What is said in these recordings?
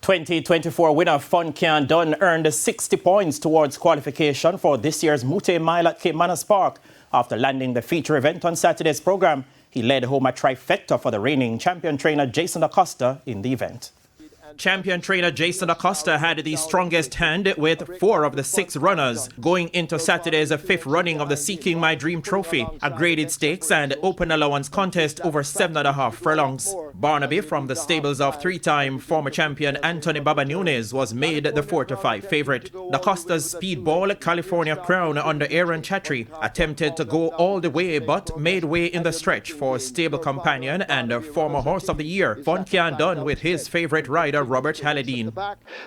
2024 winner Funcaandun earned 60 points towards qualification for this year's Mute Mile at Cape Manus Park. After landing the feature event on Saturday's program, he led home a trifecta for the reigning champion trainer Jason Acosta in the event. Champion trainer Jason Acosta had the strongest hand with 4 of the 6 runners going into Saturday's 5th running of the Seeking My Dream Trophy, a graded stakes and open allowance contest over 7.5 furlongs. Barnaby from the stables of 3-time former champion Anthony Baba Nunes was made the 4-5 favourite. Acosta's speedball California Crown under Aaron Chatry attempted to go all the way but made way in the stretch for stable companion and former horse of the year Funcaandun with his favourite rider Robert Halladine.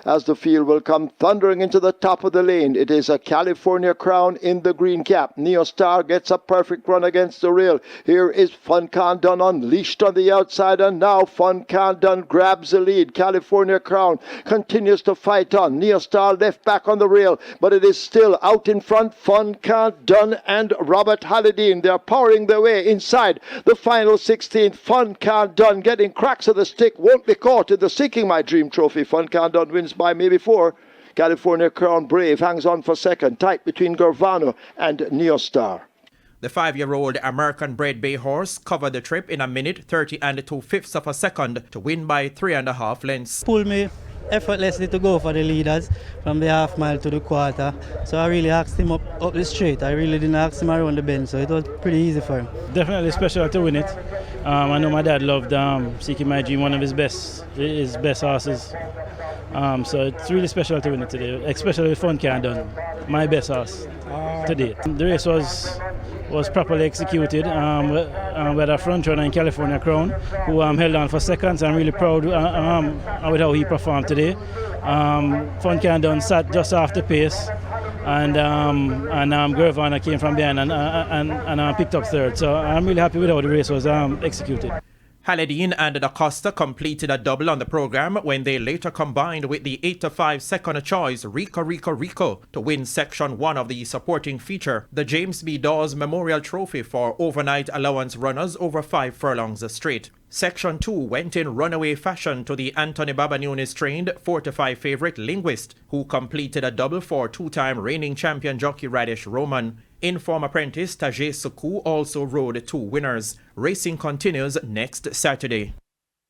As the field will come thundering into the top of the lane, it is a California Crown in the green cap. Neo Star gets a perfect run against the rail. Here is Funcaandun unleashed on the outside, and now Funcaandun grabs the lead. California Crown continues to fight on. Neo Star left back on the rail, but it is still out in front. Funcaandun and Robert Halladine, they're powering their way inside the final 16. Funcaandun getting cracks of the stick, won't be caught in the Seeking My Dream Trophy. Funcaandun wins by maybe 4. California Crown Brave hangs on for second, tight between Gervano and Neostar. The 5-year-old American-bred bay horse covered the trip in 1:30 and 2/5 of a second to win by 3.5 lengths. Pulled me effortlessly to go for the leaders from the half mile to the quarter. So I really asked him up the straight. I really didn't ask him around the bend, so it was pretty easy for him. Definitely special to win it. I know my dad loved Seeking My Dream, one of his best horses. So it's really special to win it today, especially with Funcaandun, my best horse to date. The race was properly executed. We had a front runner in California Crown who held on for seconds. I'm really proud with how he performed today. Funcaandun sat just off the pace, and Gervana came from behind and picked up third. So I'm really happy with how the race was executed. Halladine and Acosta completed a double on the program when they later combined with the 8-5 second choice Rico to win Section 1 of the supporting feature, the James B. Dawes Memorial Trophy for overnight allowance runners over 5 furlongs straight. Section 2 went in runaway fashion to the Anthony Baba Nunes trained 4-5 favourite Linguist, who completed a double for 2-time reigning champion jockey Radish Roman. Inform apprentice Tajay Suku also rode 2 winners. Racing continues next Saturday.